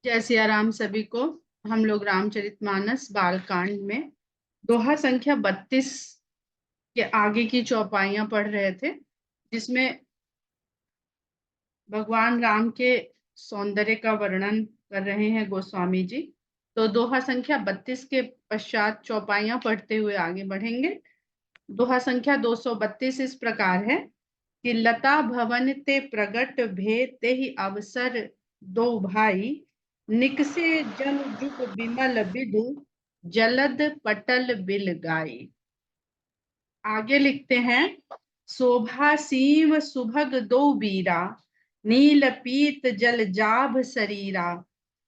जय सिया राम सभी को। हम लोग रामचरितमानस बालकांड में दोहा संख्या 32 के आगे की चौपाइयां पढ़ रहे थे, जिसमें भगवान राम के सौंदर्य का वर्णन कर रहे हैं गोस्वामी जी। तो दोहा संख्या 32 के पश्चात चौपाइयां पढ़ते हुए आगे बढ़ेंगे। दोहा संख्या 232 इस प्रकार है कि लता भवन ते प्रगट भेद ते ही अवसर दो भाई, निकसे जल जुग बिमल बिदु, जलद पटल बिल गाई। आगे लिखते हैं, शोभा सीम सुभग दो बीरा, नील पीत जल जाभ शरीरा,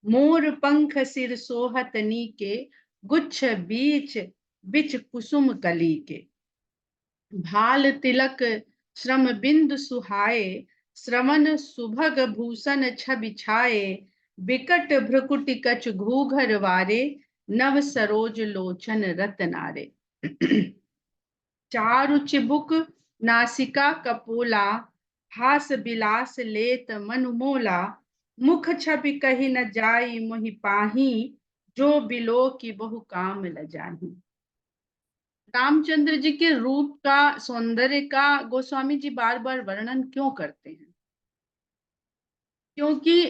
मोर पंख सिर सोहत नीके, गुच्छ बीच बिच कुसुम कली के। भाल तिलक श्रम बिंदु सुहाए, श्रवण सुभग भूषण छवि छाए, बिकट भ्रुकुटि कछ घूघर वारे, नव सरोज लोचन रतनारे। चारु चिबुक नासिका कपोला, हास बिलास लेत मनु मोला, मुख छवि कही न जाई मोहि पाही, जो बिलो की बहु काम ल जाही। रामचंद्र जी के रूप का, सौंदर्य का गोस्वामी जी बार बार वर्णन क्यों करते हैं? क्योंकि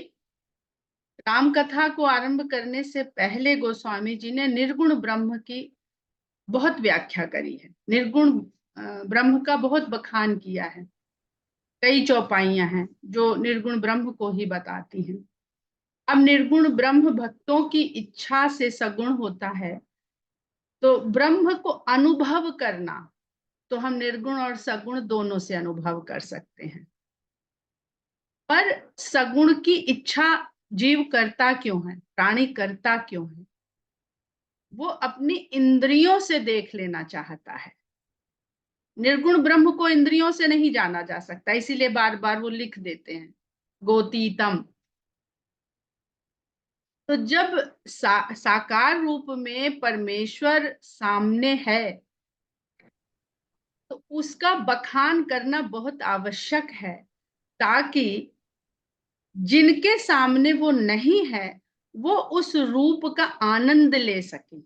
राम कथा को आरंभ करने से पहले गोस्वामी जी ने निर्गुण ब्रह्म की बहुत व्याख्या करी है। निर्गुण ब्रह्म का बहुत बखान किया है। कई चौपाइयां हैं जो निर्गुण ब्रह्म को ही बताती हैं। अब निर्गुण ब्रह्म भक्तों की इच्छा से सगुण होता है, तो ब्रह्म को अनुभव करना, तो हम निर्गुण और सगुण दोनों से अनुभव कर सकते हैं। पर सगुण की इच्छा जीव करता क्यों है, प्राणी करता क्यों है? वो अपनी इंद्रियों से देख लेना चाहता है। निर्गुण ब्रह्म को इंद्रियों से नहीं जाना जा सकता, इसीलिए बार बार वो लिख देते हैं गोतीतम। तो जब साकार रूप में परमेश्वर सामने है, तो उसका बखान करना बहुत आवश्यक है, ताकि जिनके सामने वो नहीं है वो उस रूप का आनंद ले सके,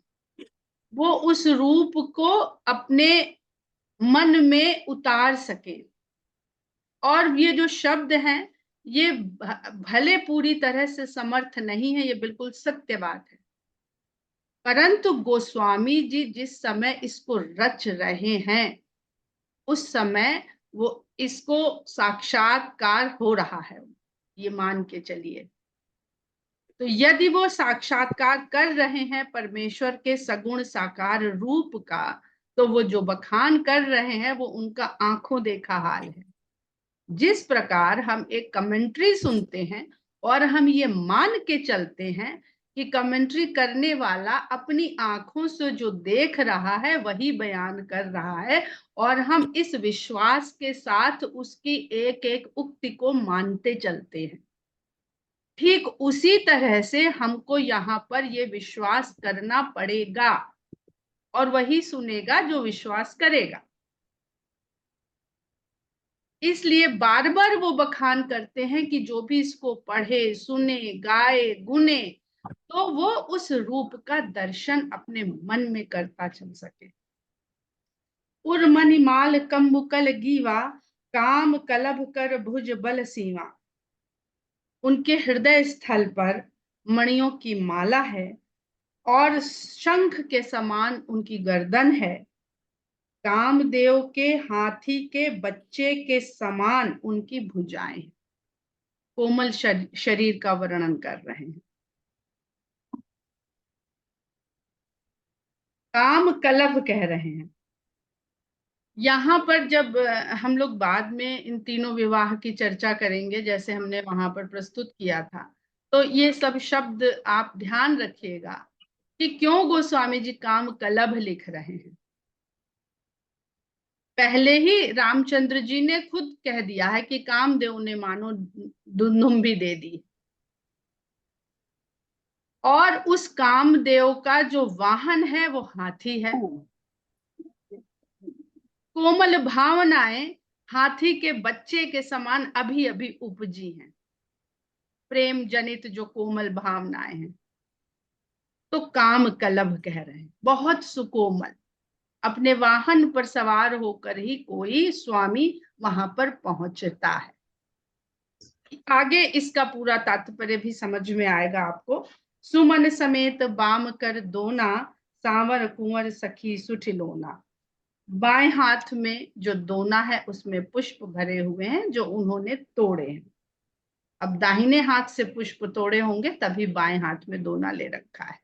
वो उस रूप को अपने मन में उतार सके। और ये जो शब्द हैं, ये भले पूरी तरह से समर्थ नहीं है, ये बिल्कुल सत्य बात है, परंतु गोस्वामी जी जिस समय इसको रच रहे हैं, उस समय वो इसको साक्षात्कार हो रहा है, ये मान के चलिए। तो यदि वो साक्षात्कार कर रहे हैं परमेश्वर के सगुण साकार रूप का, तो वो जो बखान कर रहे हैं वो उनका आंखों देखा हाल है। जिस प्रकार हम एक कमेंट्री सुनते हैं और हम ये मान के चलते हैं कि कमेंट्री करने वाला अपनी आंखों से जो देख रहा है वही बयान कर रहा है, और हम इस विश्वास के साथ उसकी एक एक उक्ति को मानते चलते हैं, ठीक उसी तरह से हमको यहाँ पर ये विश्वास करना पड़ेगा, और वही सुनेगा जो विश्वास करेगा। इसलिए बार बार वो बखान करते हैं कि जो भी इसको पढ़े, सुने, गाए, गुने, तो वो उस रूप का दर्शन अपने मन में करता चल सके। उर्मनि माल कंबुकल गीवा, काम कलभ कर भुज बल सीवा। उनके हृदय स्थल पर मणियों की माला है, और शंख के समान उनकी गर्दन है। कामदेव के हाथी के बच्चे के समान उनकी भुजाएं हैं। कोमल शरीर का वर्णन कर रहे हैं। काम कलभ कह रहे हैं। यहाँ पर जब हम लोग बाद में इन तीनों विवाह की चर्चा करेंगे, जैसे हमने वहां पर प्रस्तुत किया था, तो ये सब शब्द आप ध्यान रखिएगा कि क्यों गोस्वामी जी काम कलभ लिख रहे हैं। पहले ही रामचंद्र जी ने खुद कह दिया है कि कामदेव ने मानो दुम्भी दे दी, और उस कामदेव का जो वाहन है वो हाथी है। कोमल भावनाएं हाथी के बच्चे के समान अभी अभी उपजी हैं। प्रेम जनित जो कोमल भावनाएं हैं। तो काम कलभ कह रहे हैं, बहुत सुकोमल। अपने वाहन पर सवार होकर ही कोई स्वामी वहां पर पहुंचता है। आगे इसका पूरा तात्पर्य भी समझ में आएगा आपको। सुमन समेत बाम कर दोना, सांवर कुंवर सखी सुठ लोना। बाएं हाथ में जो दोना है उसमें पुष्प भरे हुए हैं जो उन्होंने तोड़े हैं। अब दाहिने हाथ से पुष्प तोड़े होंगे तभी बाएं हाथ में दोना ले रखा है।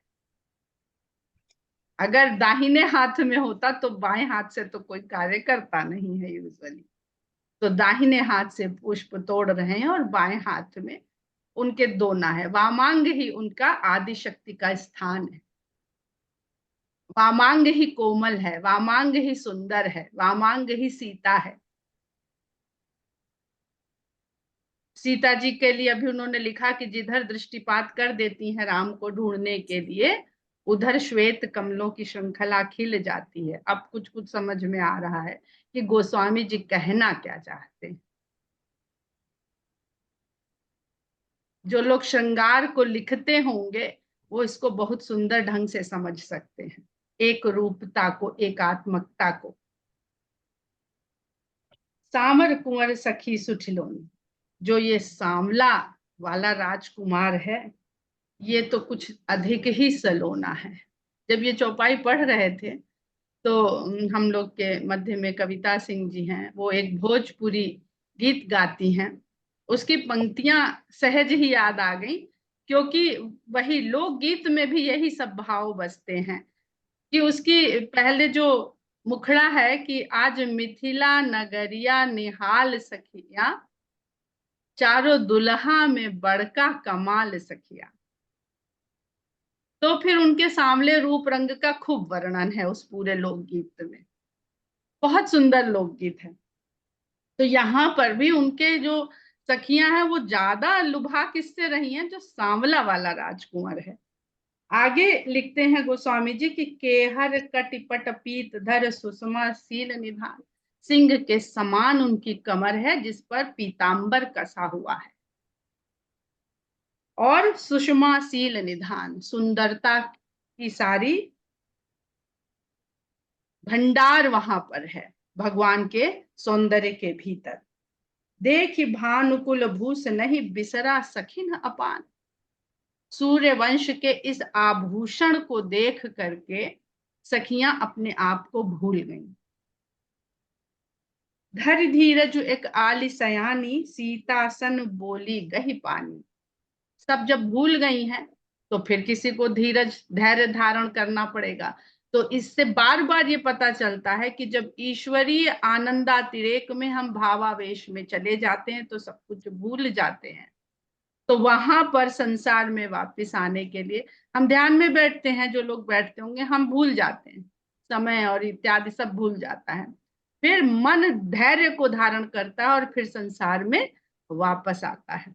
अगर दाहिने हाथ में होता तो बाएं हाथ से तो कोई कार्य करता नहीं है यूजुअली। तो दाहिने हाथ से पुष्प तोड़ रहे हैं और बाएं हाथ में उनके दोना है। वामांग ही उनका आदि शक्ति का स्थान है। वामांग ही कोमल है, वामांग ही सुंदर है, वामांग ही सीता है। सीता जी के लिए अभी उन्होंने लिखा कि जिधर दृष्टिपात कर देती हैं राम को ढूंढने के लिए, उधर श्वेत कमलों की श्रृंखला खिल जाती है। अब कुछ कुछ समझ में आ रहा है कि गोस्वामी जी कहना क्या चाहते हैं। जो लोग श्रृंगार को लिखते होंगे वो इसको बहुत सुंदर ढंग से समझ सकते हैं, एक रूपता को, एकात्मकता को। सामर कुंवर सखी सुठिलोनी, जो ये सांवला वाला राजकुमार है ये तो कुछ अधिक ही सलोना है। जब ये चौपाई पढ़ रहे थे तो हम लोग के मध्य में कविता सिंह जी हैं, वो एक भोजपुरी गीत गाती हैं। उसकी पंक्तियां सहज ही याद आ गई, क्योंकि वही लोकगीत में भी यही सब भाव बसते हैं। कि उसकी पहले जो मुखड़ा है कि आज मिथिला नगरिया निहाल सखिया, चारों दुल्हा में बड़का कमाल सखिया। तो फिर उनके सांवले रूप रंग का खूब वर्णन है उस पूरे लोकगीत में। बहुत सुंदर लोकगीत है। तो यहाँ पर भी उनके जो सखियां हैं वो ज्यादा लुभा किससे रही हैं, जो सांवला वाला राजकुंवर है। आगे लिखते हैं गोस्वामी जी की केहर कटिपट पीत धर सुषमा सील निधान। सिंह के समान उनकी कमर है जिस पर पीतांबर कसा हुआ है, और सुषमा सील निधान, सुंदरता की सारी भंडार वहां पर है भगवान के सौंदर्य के भीतर। देख भानुकुल भूष नहीं बिसरा सखिन अपान। सूर्य वंश के इस आभूषण को देख करके सखियां अपने आप को भूल गईं। धर धीरज एक आली सयानी, सीतासन बोली गही पानी। सब जब भूल गई हैं तो फिर किसी को धीरज धैर्य धारण करना पड़ेगा। तो इससे बार बार ये पता चलता है कि जब ईश्वरीय आनंदातिरेक में हम भावावेश में चले जाते हैं तो सब कुछ भूल जाते हैं। तो वहां पर संसार में वापस आने के लिए हम ध्यान में बैठते हैं, जो लोग बैठते होंगे हम भूल जाते हैं, समय और इत्यादि सब भूल जाता है। फिर मन धैर्य को धारण करता है और फिर संसार में वापस आता है।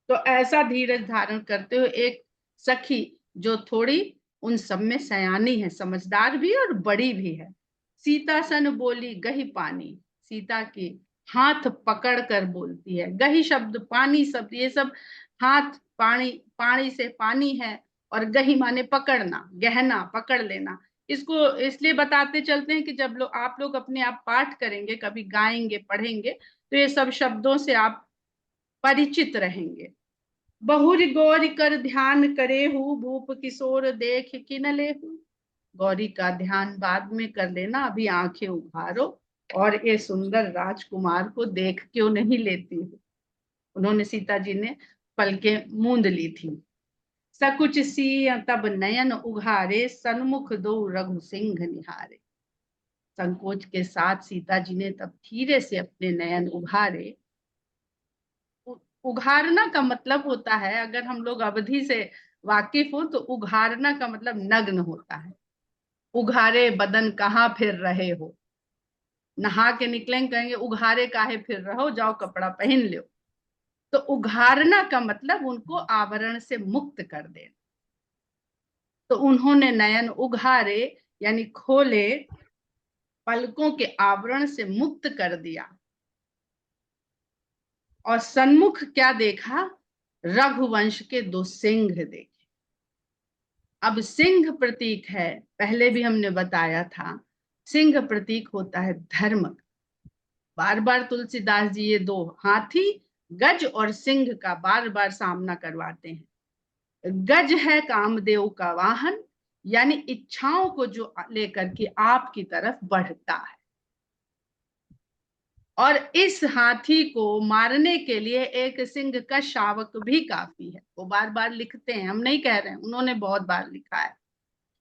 तो ऐसा धीरज धारण करते हुए एक सखी जो थोड़ी उन सब में सयानी है, समझदार भी और बड़ी भी है। सीता सन बोली गही पानी, सीता की हाथ पकड़ कर बोलती है। गही शब्द, पानी शब्द, ये सब हाथ, पानी, पानी से पानी है, और गही माने पकड़ना, गहना, पकड़ लेना। इसको इसलिए बताते चलते हैं कि जब आप लोग अपने आप पाठ करेंगे, कभी गाएंगे, पढ़ेंगे, तो ये सब शब्दों से आप परिचित रहेंगे। बहुरी गौरी कर ध्यान करे हूँ, भूप किशोर देख किन ले हूँ। गौरी का ध्यान बाद में कर लेना, अभी आंखें उघारो और ये सुंदर राजकुमार को देख क्यों नहीं लेती हो। उन्होंने, सीता जी ने पलकें मूंद ली थी। सकुच सी तब नयन उघारे, सन्मुख दो रघु सिंह निहारे। संकोच के साथ सीता जी ने तब धीरे से अपने नयन उघारे। उघारना का मतलब होता है, अगर हम लोग अवधि से वाकिफ हो तो उघारना का मतलब नग्न होता है। उघारे बदन कहाँ फिर रहे हो, नहा के निकलेंगे कहेंगे उघारे काहे फिर रहो, जाओ कपड़ा पहन लो। तो उघारना का मतलब उनको आवरण से मुक्त कर देना। तो उन्होंने नयन उघारे यानी खोले, पलकों के आवरण से मुक्त कर दिया। और सन्मुख क्या देखा, रघुवंश के 2 सिंह देखे। अब सिंह प्रतीक है, पहले भी हमने बताया था, सिंह प्रतीक होता है धर्म का। बार बार तुलसीदास जी ये 2 हाथी, गज और सिंह का बार बार सामना करवाते हैं। गज है कामदेव का वाहन, यानी इच्छाओं को जो लेकर के आपकी तरफ बढ़ता है, और इस हाथी को मारने के लिए एक सिंह का शावक भी काफी है। वो बार बार लिखते हैं, हम नहीं कह रहे हैं, उन्होंने बहुत बार लिखा है।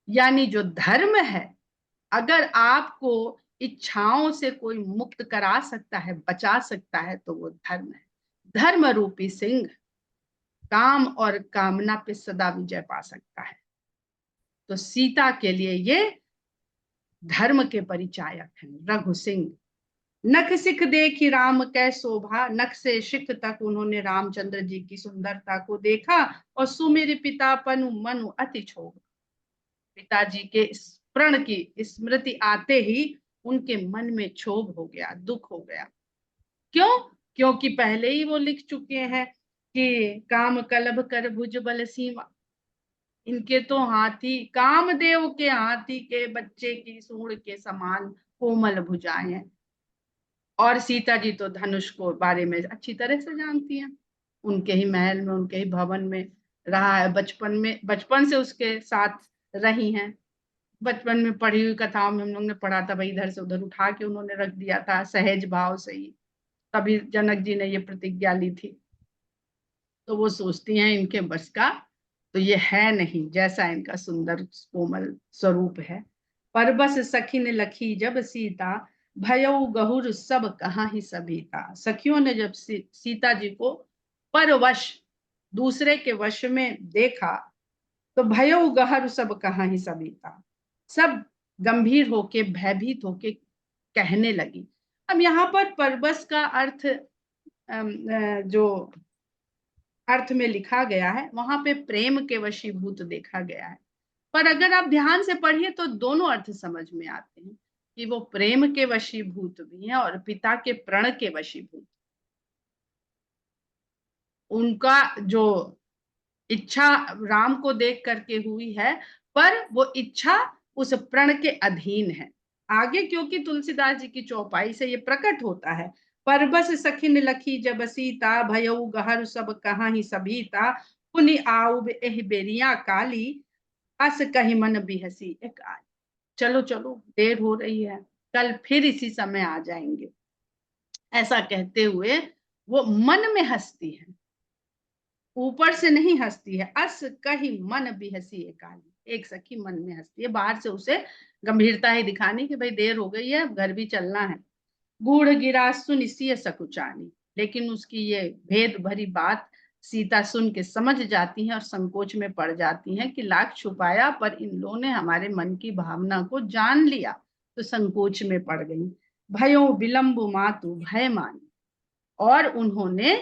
यानी जो धर्म है, अगर आपको इच्छाओं से कोई मुक्त करा सकता है, बचा सकता है, तो वो धर्म है। धर्म रूपी सिंह काम और कामना पे सदा विजय पा सकता है। तो सीता के लिए ये धर्म के परिचायक हैं रघु सिंह। नख सिख देखी राम कै शोभा, नख से शिख तक उन्होंने रामचंद्र जी की सुंदरता को देखा और सुमेर पिता पनु मनु अति क्षोभ। पिताजी के प्रण की स्मृति आते ही उनके मन में क्षोभ हो गया, दुख हो गया। क्यों? क्योंकि पहले ही वो लिख चुके हैं कि काम कलभ कर भुज बल सीमा। इनके तो हाथी, कामदेव के हाथी के बच्चे की सूंड के समान कोमल भुजाएं हैं। और सीता जी तो धनुष को बारे में अच्छी तरह से जानती हैं, उनके ही महल में, उनके ही भवन में रहा है, बचपन से उसके साथ रही हैं। बचपन में पढ़ी हुई कथाओं में हम लोग ने पढ़ा था, भाई इधर से उधर उठा के उन्होंने रख दिया था सहज भाव से ही, तभी जनक जी ने ये प्रतिज्ञा ली थी। तो वो सोचती हैं इनके बस का तो ये है नहीं, जैसा इनका सुंदर कोमल स्वरूप है। परबस सखी ने लखी जब सीता, भयउ गहुर सब कहाँ ही सभीता। सखियों ने जब सीता जी को परवश, दूसरे के वश में देखा, तो भयउ गहर सब कहाँ ही सभीता, सब गंभीर होके, भयभीत होके कहने लगी। अब यहाँ पर परबस का अर्थ जो अर्थ में लिखा गया है, वहां पे प्रेम के वशीभूत देखा गया है। पर अगर आप ध्यान से पढ़िए तो दोनों अर्थ समझ में आते हैं कि वो प्रेम के वशीभूत भी हैं और पिता के प्रण के वशीभूत। उनका जो इच्छा राम को देख करके हुई है, पर वो इच्छा उस प्रण के अधीन है। आगे क्योंकि तुलसीदास जी की चौपाई से ये प्रकट होता है, परबस सखिन लखी जब सीता, भयउ गहर सब कहाँ ही सभीता, पुनि आउब एह बेरिया काली, अस कही मन बिहसी एक आई। चलो चलो देर हो रही है, कल फिर इसी समय आ जाएंगे, ऐसा कहते हुए वो मन में हंसती है, ऊपर से नहीं हंसती है। अस कही मन बिहसी एकाली, एक सखी मन में हंसती है, बाहर से उसे गंभीरता ही दिखानी कि भाई देर हो गई है, घर भी चलना है। गूढ़ गिरा सुन सिय सकुचानी, लेकिन उसकी ये भेद भरी बात सीता सुन के समझ जाती हैं और संकोच में पड़ जाती हैं कि लाख छुपाया पर इन लोगों ने हमारे मन की भावना को जान लिया, तो संकोच में पड़ गई। भयो विलंब मातु भय मानी, और उन्होंने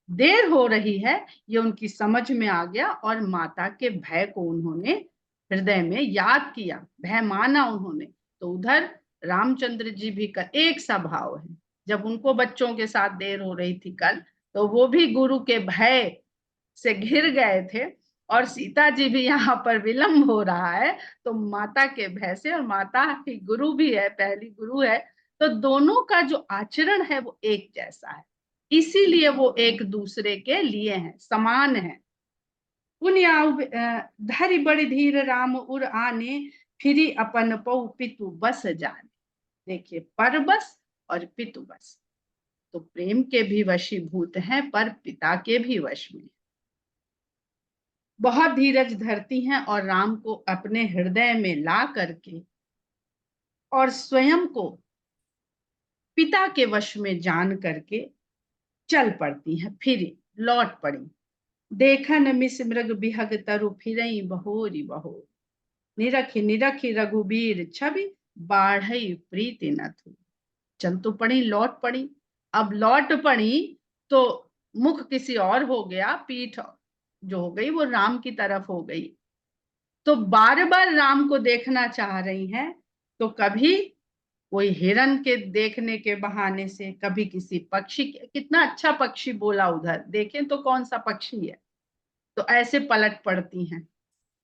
देर हो रही है ये उनकी समझ में आ गया, और माता के भय को उन्होंने हृदय में याद किया, भय माना उन्होंने। तो उधर रामचंद्र जी भी का एक सा भाव है, जब उनको बच्चों के साथ देर हो रही थी कल, तो वो भी गुरु के भय से घिर गए थे, और सीता जी भी यहाँ पर विलंब हो रहा है तो माता के भय से, और माता ही गुरु भी है, पहली गुरु है, तो दोनों का जो आचरण है वो एक जैसा है, इसीलिए वो एक दूसरे के लिए हैं, समान है। पुण्याउ धरि बड़ी धीर राम उर आने, फिरी अपन पौ पितु बस जाने। देखिए परबस और पितु बस, तो प्रेम के भी वशीभूत हैं पर पिता के भी वश में। बहुत धीरज धरती हैं और राम को अपने हृदय में ला करके और स्वयं को पिता के वश में जान करके चल पड़ती हैं, फिर लौट पड़ी। देखन मिस मृग बिहग तरु फिरई बहोरी बहोर, निरखी निरखी रघुबीर छवि, बाढ़ई प्रीति न थी। चल तो पड़ी, लौट पड़ी। अब लौट पड़ी तो मुख किसी और हो गया, पीठ जो हो गई वो राम की तरफ हो गई, तो बार बार राम को देखना चाह रही हैं। तो कभी कोई हिरन के देखने के बहाने से, कभी किसी पक्षी, कितना अच्छा पक्षी बोला उधर, देखें तो कौन सा पक्षी है, तो ऐसे पलट पड़ती हैं।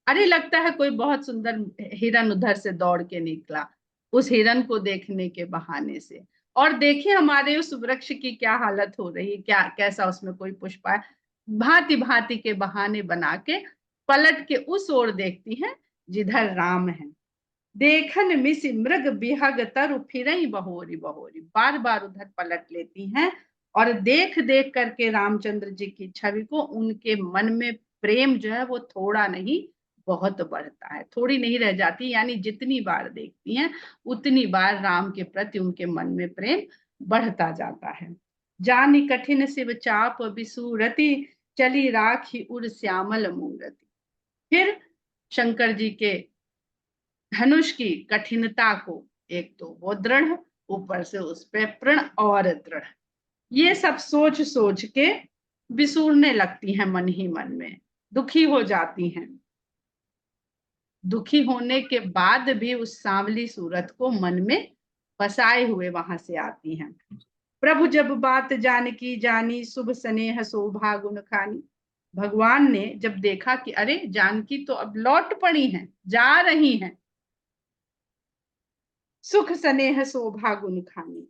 अरे लगता है कोई बहुत सुंदर हिरन उधर से दौड़ के निकला उस हिरन को देखने के बहाने से, और देखिए हमारे उस वृक्ष की क्या हालत हो रही है, क्या कैसा उसमें कोई पुष्प है। भांति भांति के बहाने बना के पलट के उस ओर देखती हैं जिधर राम है। देखन मिसि मृग बिहग तरु फिरई बहोरी बहोरी, बार बार उधर पलट लेती हैं और देख देख करके रामचंद्र जी की छवि को उनके मन में प्रेम जो है वो थोड़ा नहीं बहुत बढ़ता है, थोड़ी नहीं रह जाती, यानी जितनी बार देखती हैं उतनी बार राम के प्रति उनके मन में प्रेम बढ़ता जाता है। जानी कठिन शिव चाप विसूरति, चली राखी उर श्यामल मूरति। फिर शंकर जी के धनुष की कठिनता को, एक तो वो दृढ़, ऊपर से उस पे प्रण और दृढ़, ये सब सोच सोच के बिसूरने लगती हैं मन ही मन में, दुखी हो जाती हैं। दुखी होने के बाद भी उस सांवली सूरत को मन में बसाए हुए वहां से आती हैं। प्रभु जब बात जानकी जानी, शुभ स्नेह शोभा गुण खानी। भगवान ने जब देखा कि अरे जानकी तो अब लौट पड़ी हैं, जा रही हैं, सुख स्नेह शोभा गुण खानी,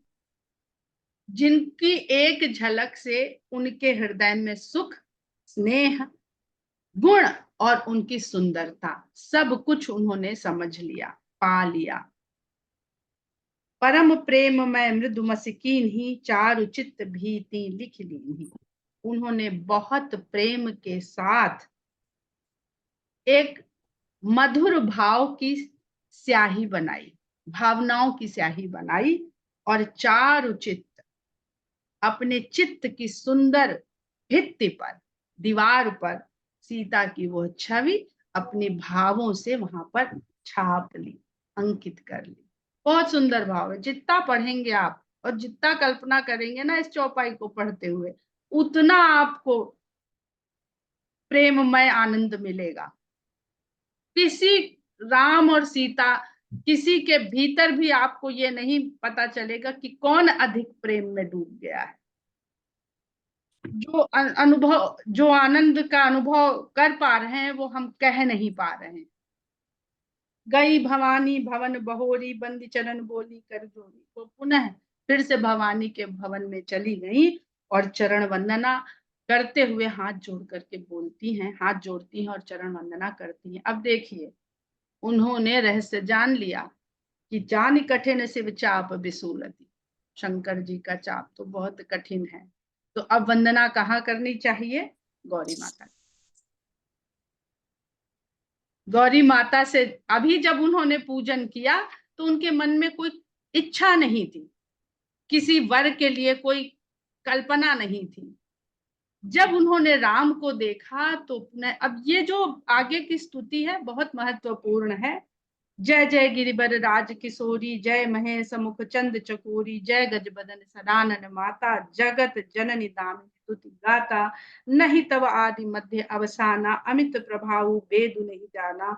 जिनकी एक झलक से उनके हृदय में सुख, स्नेह, गुण और उनकी सुंदरता सब कुछ उन्होंने समझ लिया, पा लिया। परम प्रेम में मृदु मस्कीन ही, चारु चित्त भीति लिख ली। उन्होंने बहुत प्रेम के साथ एक मधुर भाव की स्याही बनाई, भावनाओं की स्याही बनाई, और चारु चित्त, अपने चित्त की सुंदर भित्ति पर, दीवार पर सीता की वो छवि अपने भावों से वहां पर छाप ली, अंकित कर ली। बहुत सुंदर भाव है, जितना पढ़ेंगे आप और जितना कल्पना करेंगे ना इस चौपाई को पढ़ते हुए, उतना आपको प्रेममय आनंद मिलेगा। किसी राम और सीता, किसी के भीतर भी आपको ये नहीं पता चलेगा कि कौन अधिक प्रेम में डूब गया है। जो अनुभव, जो आनंद का अनुभव कर पा रहे हैं वो हम कह नहीं पा रहे हैं। गई भवानी भवन बहोरी, बंदी चरण बोली कर जोरी। वो पुनः फिर से भवानी के भवन में चली गई और चरण वंदना करते हुए हाथ जोड़ करके बोलती हैं, हाथ जोड़ती हैं और चरण वंदना करती हैं। अब देखिए उन्होंने रहस्य जान लिया कि जान कठिन शिव चाप बिसूलती, शंकर जी का चाप तो बहुत कठिन है। तो अब वंदना कहाँ करनी चाहिए? गौरी माता। गौरी माता से अभी जब उन्होंने पूजन किया तो उनके मन में कोई इच्छा नहीं थी, किसी वर के लिए कोई कल्पना नहीं थी। जब उन्होंने राम को देखा तो अब ये जो आगे की स्तुति है बहुत महत्वपूर्ण है। जय जय गिरिबर राज किशोरी, जय महेश मुख चंद चकोरी, जय गज बदन सदानन माता, जगत जननी दामिनी स्तुति गाता, नहीं तब आदि मध्य अवसाना, अमित प्रभाव वेद नहीं जाना,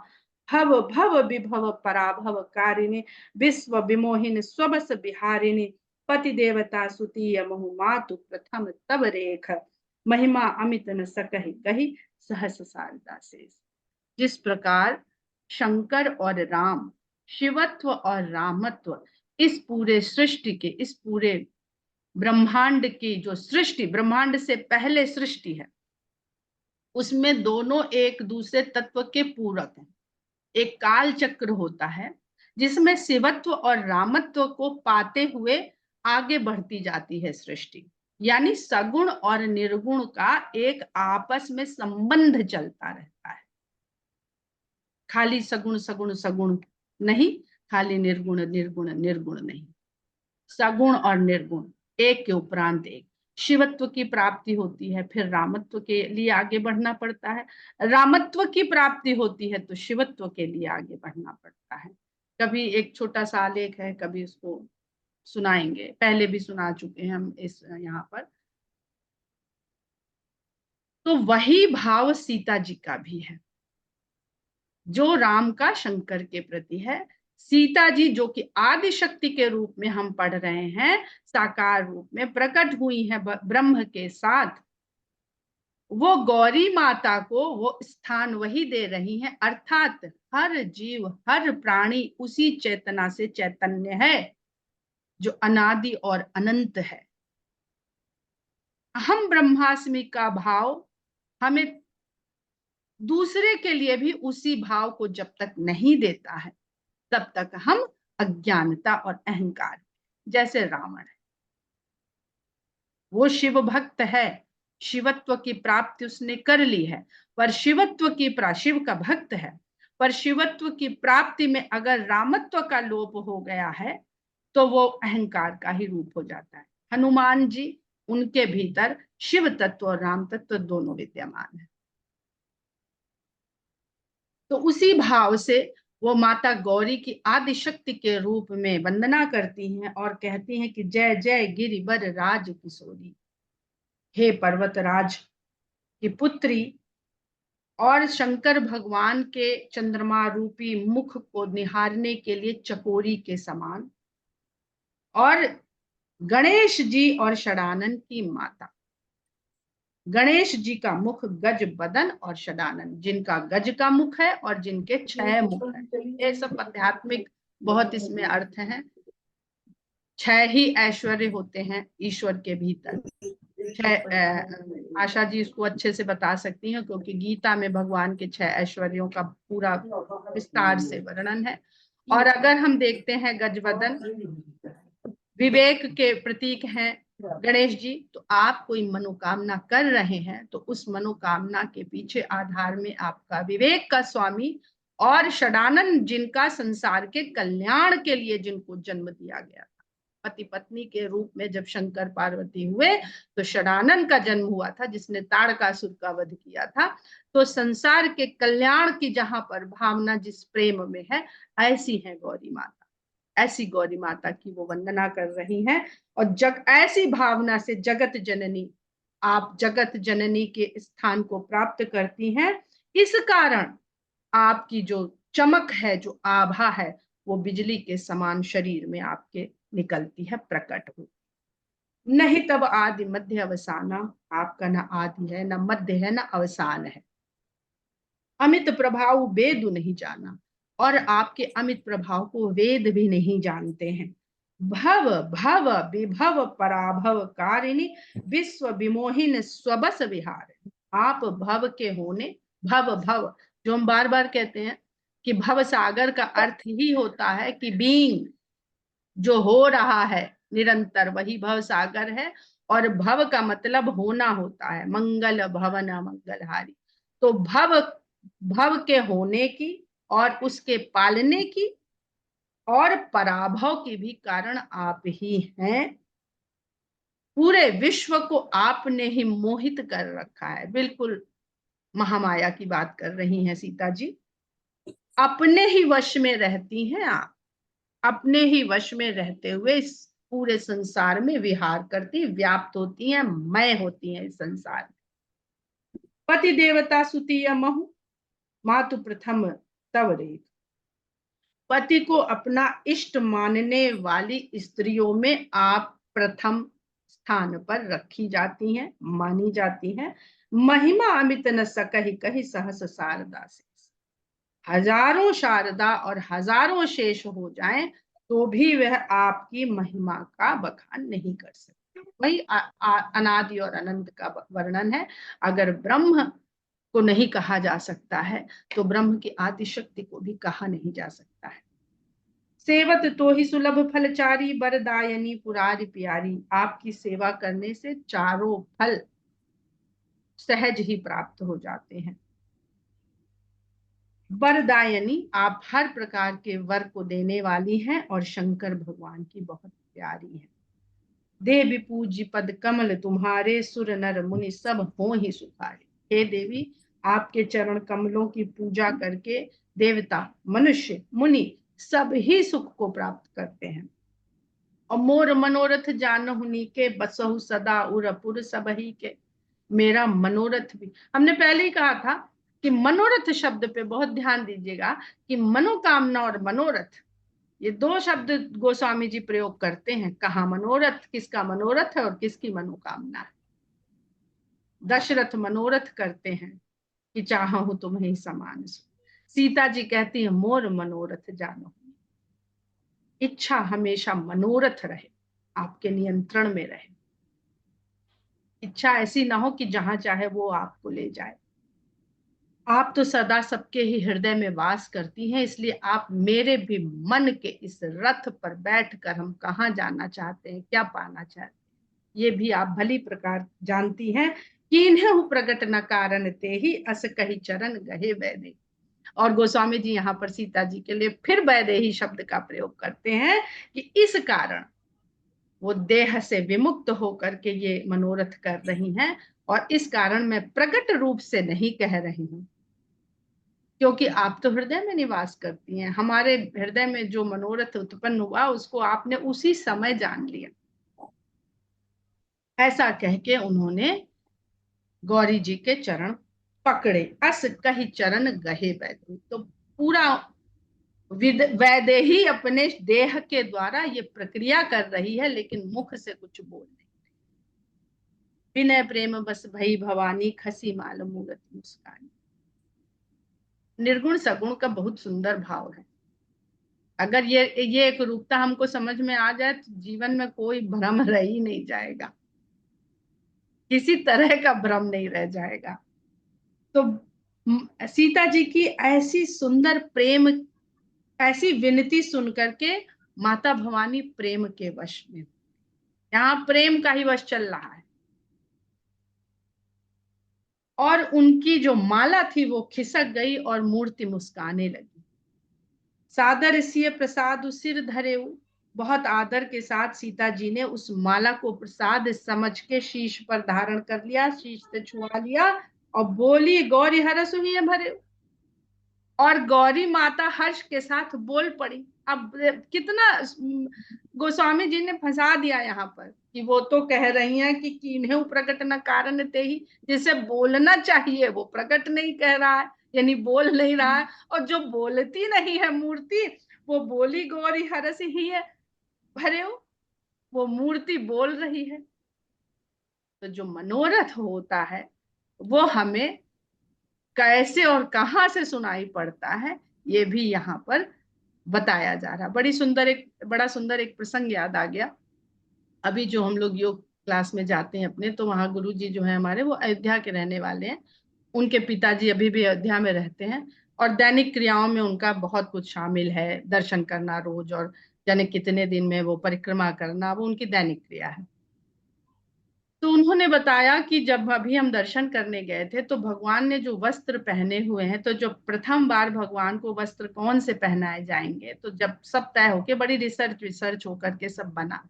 भव भव विभव पराभव कारिणी, विश्व विमोहिन स्वबस बिहारिणी, पति देवता सुतीय महु मातु प्रथम तब रेख, महिमा अमित न सकहि कही, सहस शारदा शेष। जिस प्रकार शंकर और राम, शिवत्व और रामत्व, इस पूरे सृष्टि के, इस पूरे ब्रह्मांड की जो सृष्टि, ब्रह्मांड से पहले सृष्टि है, उसमें दोनों एक दूसरे तत्व के पूरक हैं। एक काल चक्र होता है जिसमें शिवत्व और रामत्व को पाते हुए आगे बढ़ती जाती है सृष्टि, यानी सगुण और निर्गुण का एक आपस में संबंध चलता रहता है। खाली सगुण सगुण सगुण नहीं, खाली निर्गुण निर्गुण निर्गुण नहीं, सगुण और निर्गुण एक के उपरांत एक। शिवत्व की प्राप्ति होती है, फिर रामत्व के लिए आगे बढ़ना पड़ता है। रामत्व की प्राप्ति होती है तो शिवत्व के लिए आगे बढ़ना पड़ता है। कभी एक छोटा सा आलेख है, कभी उसको सुनाएंगे, पहले भी सुना चुके हैं हम इस यहाँ पर। तो वही भाव सीता जी का भी है, जो राम का शंकर के प्रति है। सीता जी जो कि आदि शक्ति के रूप में हम पढ़ रहे हैं, साकार रूप में प्रकट हुई है ब्रह्म के साथ, वो गौरी माता को वो स्थान वही दे रही हैं, अर्थात हर जीव हर प्राणी उसी चेतना से चैतन्य है जो अनादि और अनंत है। हम ब्रह्मास्मि का भाव हमें दूसरे के लिए भी उसी भाव को जब तक नहीं देता है तब तक हम अज्ञानता और अहंकार, जैसे रावण है, वो शिव भक्त है, शिवत्व की प्राप्ति उसने कर ली है, पर शिवत्व की शिव का भक्त है, पर शिवत्व की प्राप्ति में अगर रामत्व का लोप हो गया है तो वो अहंकार का ही रूप हो जाता है। हनुमान जी, उनके भीतर शिव तत्व और राम तत्व दोनों विद्यमान है। तो उसी भाव से वो माता गौरी की आदि शक्ति के रूप में वंदना करती हैं और कहती हैं कि जय जय गिरिवर राज किशोरी, हे पर्वतराज की पुत्री, और शंकर भगवान के चंद्रमा रूपी मुख को निहारने के लिए चकोरी के समान, और गणेश जी और षडानन की माता। गणेश जी का मुख गज बदन और षडानन जिनका गज का मुख है और जिनके 6 मुख है। ये सब आध्यात्मिक बहुत इसमें अर्थ है। 6 ही ऐश्वर्य होते हैं ईश्वर के भीतर। आशा जी इसको अच्छे से बता सकती हैं क्योंकि गीता में भगवान के 6 ऐश्वर्यों का पूरा विस्तार से वर्णन है। और अगर हम देखते हैं गजवदन, विवेक के प्रतीक हैं गणेश जी, तो आप कोई मनोकामना कर रहे हैं तो उस मनोकामना के पीछे आधार में आपका विवेक का स्वामी और षडानन जिनका संसार के कल्याण के लिए जिनको जन्म दिया गया था। पति पत्नी के रूप में जब शंकर पार्वती हुए तो षडानन का जन्म हुआ था जिसने ताड़कासुर का वध किया था। तो संसार के कल्याण की जहां पर भावना जिस प्रेम में है, ऐसी है गौरी माता, ऐसी गौरी माता की वो वंदना कर रही हैं। और ऐसी भावना से जगत जननी, आप जगत जननी के स्थान को प्राप्त करती हैं। इस कारण आपकी जो चमक है, जो आभा है, वो बिजली के समान शरीर में आपके निकलती है, प्रकट हो। नहीं तब आदि मध्य अवसाना, आपका ना आदि है, ना मध्य है, ना अवसान है। अमित प्रभाव वेद नहीं जाना, और आपके अमित प्रभाव को वेद भी नहीं जानते हैं। भव भव विभव पराभव कारिणी, विश्व विमोहिन स्वबस विहार। आप भव के होने, भव भव जो हम बार बार कहते हैं कि भव सागर का अर्थ ही होता है कि बीइंग, जो हो रहा है निरंतर, वही भव सागर है। और भव का मतलब होना होता है, मंगल भवन मंगलहारी। तो भव, भव के होने की और उसके पालने की और पराभव की भी कारण आप ही हैं। पूरे विश्व को आपने ही मोहित कर रखा है। बिल्कुल महामाया की बात कर रही हैं सीता जी। अपने ही वश में रहती हैं आप, अपने ही वश में रहते हुए इस पूरे संसार में विहार करती, व्याप्त होती हैं, मय होती हैं इस संसार में। पति देवता सुतीय महु, मातु प्रथम तव रेख। पति को अपना इष्ट मानने वाली स्त्रियों में आप प्रथम स्थान पर रखी जाती हैं, मानी जाती हैं। महिमा अमित न सकहि कहि सहस शारदा से। हजारों शारदा और हजारों शेष हो जाएं तो भी वह आपकी महिमा का बखान नहीं कर सकते। वही अनादि और अनंत का वर्णन है। अगर ब्रह्म को नहीं कहा जा सकता है तो ब्रह्म की आदि शक्ति को भी कहा नहीं जा सकता है। सेवत तो ही सुलभ फलचारी, बरदायनी पुरारी प्यारी। आपकी सेवा करने से चारों फल सहज ही प्राप्त हो जाते हैं। वरदायनी, आप हर प्रकार के वर को देने वाली हैं और शंकर भगवान की बहुत प्यारी है। देवी पूज्य पद कमल तुम्हारे, सुर नर मुनि सब हो ही सुखारे। हे देवी, आपके चरण कमलों की पूजा करके देवता मनुष्य मुनि सब ही सुख को प्राप्त करते हैं। और मोर मनोरथ जानहुनी के, बसहु सदा उरपुर सबही के। मेरा मनोरथ भी, हमने पहले ही कहा था कि मनोरथ शब्द पे बहुत ध्यान दीजिएगा कि मनोकामना और मनोरथ, ये 2 शब्द गोस्वामी जी प्रयोग करते हैं। कहाँ मनोरथ, किसका मनोरथ है और किसकी मनोकामना है। दशरथ मनोरथ करते हैं कि चाहूं तुम्हें समान सो। सीता जी कहती है मोर मनोरथ जानो। इच्छा हमेशा मनोरथ रहे, आपके नियंत्रण में रहे। इच्छा ऐसी ना हो कि जहां चाहे वो आपको ले जाए। आप तो सदा सबके ही हृदय में वास करती हैं, इसलिए आप मेरे भी मन के इस रथ पर बैठकर हम कहाँ जाना चाहते हैं, क्या पाना चाहते हैं, ये भी आप भली प्रकार जानती हैं। कीन्हु प्रगट न कारण ते ही अस कही चरण गहे वैदे। और गोस्वामी जी यहाँ पर सीता जी के लिए फिर वैदेही शब्द का प्रयोग करते हैं कि इस कारण वो देह से विमुक्त होकर के ये मनोरथ कर रही हैं, और इस कारण मैं प्रकट रूप से नहीं कह रही हूं, क्योंकि आप तो हृदय में निवास करती हैं। हमारे हृदय में जो मनोरथ उत्पन्न हुआ उसको आपने उसी समय जान लिया। ऐसा कह के उन्होंने गौरी जी के चरण पकड़े। अस कही चरण गहे वैदे। तो पूरा वैदेही अपने देह के द्वारा ये प्रक्रिया कर रही है, लेकिन मुख से कुछ बोल नहीं। विनय प्रेम बस भई भवानी खसी माल मूरत मुस्कानी। निर्गुण सगुण का बहुत सुंदर भाव है। अगर ये एक रूपता हमको समझ में आ जाए तो जीवन में कोई भ्रम रह ही नहीं जाएगा, किसी तरह का भ्रम नहीं रह जाएगा। तो सीता जी की ऐसी सुंदर प्रेम, ऐसी विनती सुन करके माता भवानी प्रेम के वश में, यहाँ प्रेम का ही वश चल रहा है। और उनकी जो माला थी वो खिसक गई और मूर्ति मुस्काने लगी। सादर सिय प्रसाद सिर धरे। बहुत आदर के साथ सीता जी ने उस माला को प्रसाद समझ के शीश पर धारण कर लिया, शीश से छुआ लिया और बोली गौरी हरस हुई भरे। और गौरी माता हर्ष के साथ बोल पड़ी। अब कितना गोस्वामी जी ने फंसा दिया यहाँ पर कि वो तो कह रही हैं कि कीन्हे प्रकट न कारण ते ही, जिसे बोलना चाहिए वो प्रकट नहीं कह रहा है, यानी बोल नहीं रहा है। और जो बोलती नहीं है मूर्ति, वो बोली गौरी हरस ही है भरे, वो मूर्ति बोल रही है। तो जो मनोरथ होता है वो हमें कैसे और कहां से सुनाई पड़ता है, ये भी यहाँ पर बताया जा रहा। बड़ा सुंदर एक प्रसंग याद आ गया। अभी जो हम लोग योग क्लास में जाते हैं अपने, तो वहाँ गुरु जी जो है हमारे, वो अयोध्या के रहने वाले हैं। उनके पिताजी अभी भी अयोध्या में रहते हैं, और दैनिक क्रियाओं में उनका बहुत कुछ शामिल है। दर्शन करना रोज, और जाने कितने दिन में वो परिक्रमा करना, वो उनकी दैनिक क्रिया है। तो उन्होंने बताया कि जब अभी हम दर्शन करने गए थे तो भगवान ने जो वस्त्र पहने हुए हैं, तो जो प्रथम बार भगवान को वस्त्र कौन से पहनाए जाएंगे, तो जब सब तय होके बड़ी रिसर्च विसर्च होकर के सब बना,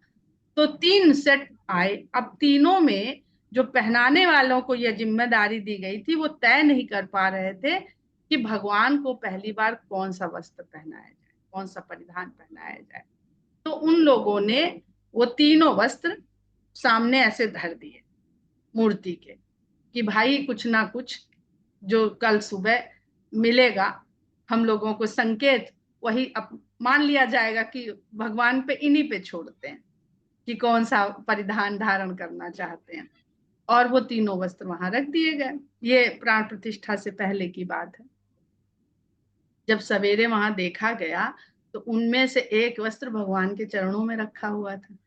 तो 3 सेट आए। अब तीनों में जो पहनाने वालों को यह जिम्मेदारी दी गई थी, वो तय नहीं कर पा रहे थे कि भगवान को पहली बार कौन सा वस्त्र पहनाया जाए, कौन सा परिधान पहनाया जाए। तो उन लोगों ने वो तीनों वस्त्र सामने ऐसे धर दिए मूर्ति के, कि भाई कुछ ना कुछ जो कल सुबह मिलेगा हम लोगों को संकेत, वही मान लिया जाएगा कि भगवान पे इन्हीं पे छोड़ते हैं कि कौन सा परिधान धारण करना चाहते हैं। और वो तीनों वस्त्र वहां रख दिए गए। ये प्राण प्रतिष्ठा से पहले की बात है। जब सवेरे वहां देखा गया तो उनमें से एक वस्त्र भगवान के चरणों में रखा हुआ था।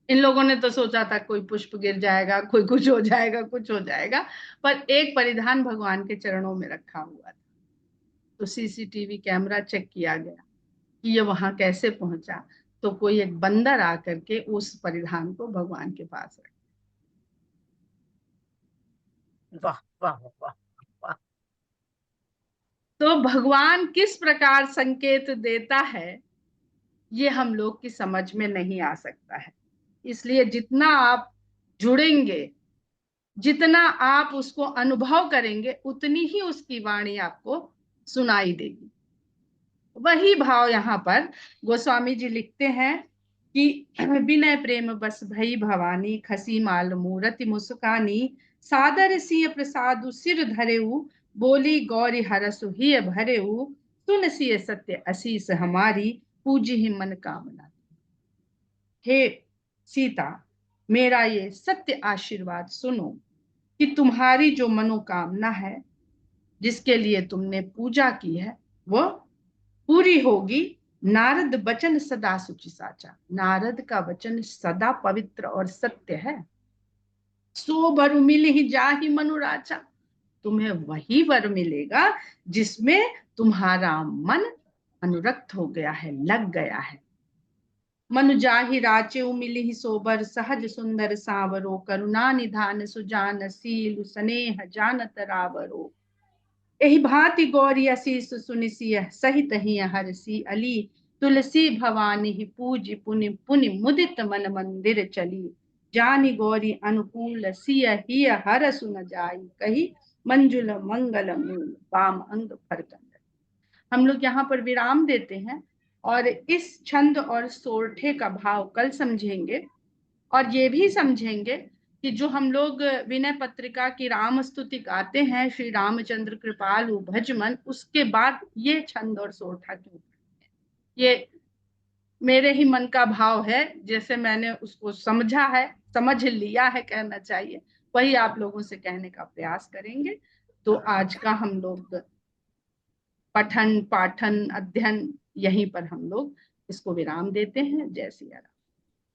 इन लोगों ने तो सोचा था कोई पुष्प गिर जाएगा, कोई कुछ हो जाएगा, कुछ हो जाएगा, पर एक परिधान भगवान के चरणों में रखा हुआ था। तो सीसीटीवी कैमरा चेक किया गया कि ये वहां कैसे पहुंचा, तो कोई एक बंदर आकर के उस परिधान को भगवान के पास रखा। वाह वाह वाह वाह। तो भगवान किस प्रकार संकेत देता है ये हम लोग की समझ में नहीं आ सकता है। इसलिए जितना आप जुड़ेंगे, जितना आप उसको अनुभव करेंगे, उतनी ही उसकी वाणी आपको सुनाई देगी। वही भाव यहाँ पर गोस्वामी जी लिखते हैं कि विनय प्रेम बस भई भवानी खसी माल मूरति मुस्कानी सादर सिय प्रसादु सिर धरेऊ बोली गौरी हरसु हिय भरेऊ सुन सिय सत्य असीस हमारी पूजी ही मन कामना। हे सीता, मेरा ये सत्य आशीर्वाद सुनो कि तुम्हारी जो मनोकामना है, जिसके लिए तुमने पूजा की है, वो पूरी होगी। नारद वचन सदा सुचि साचा। नारद का वचन सदा पवित्र और सत्य है। सो वर मिल ही जाहि मनुराचा। तुम्हें वही वर मिलेगा जिसमें तुम्हारा मन अनुरक्त हो गया है, लग गया है। मनु जाहि राचे मिलिहि सोबर, सहज सुंदर सावरो, करुणा निधान सुजान सील स्नेह जानत रावरो। एहि भांति गौरी असीस सुनिसिय, सहित ही हरसी अली। तुलसी भवानी पूज पुनि पुनि मुदित मन मंदिर चली। जानी गौरी अनुकूल सिय ही हर सुन जाई, कही मंजुल मंगल मूल वाम अंग फरकंद। हम लोग यहाँ पर विराम देते हैं और इस छंद और सोरठे का भाव कल समझेंगे। और ये भी समझेंगे कि जो हम लोग विनय पत्रिका की राम स्तुति गाते हैं, श्री रामचंद्र कृपालु भजमन, उसके बाद ये छंद और सोरठा क्यों। ये मेरे ही मन का भाव है, जैसे मैंने उसको समझा है, समझ लिया है कहना चाहिए, वही आप लोगों से कहने का प्रयास करेंगे। तो आज का हम लोग पठन पाठन अध्ययन यहीं पर हम लोग इसको विराम देते हैं। जय सिया राम।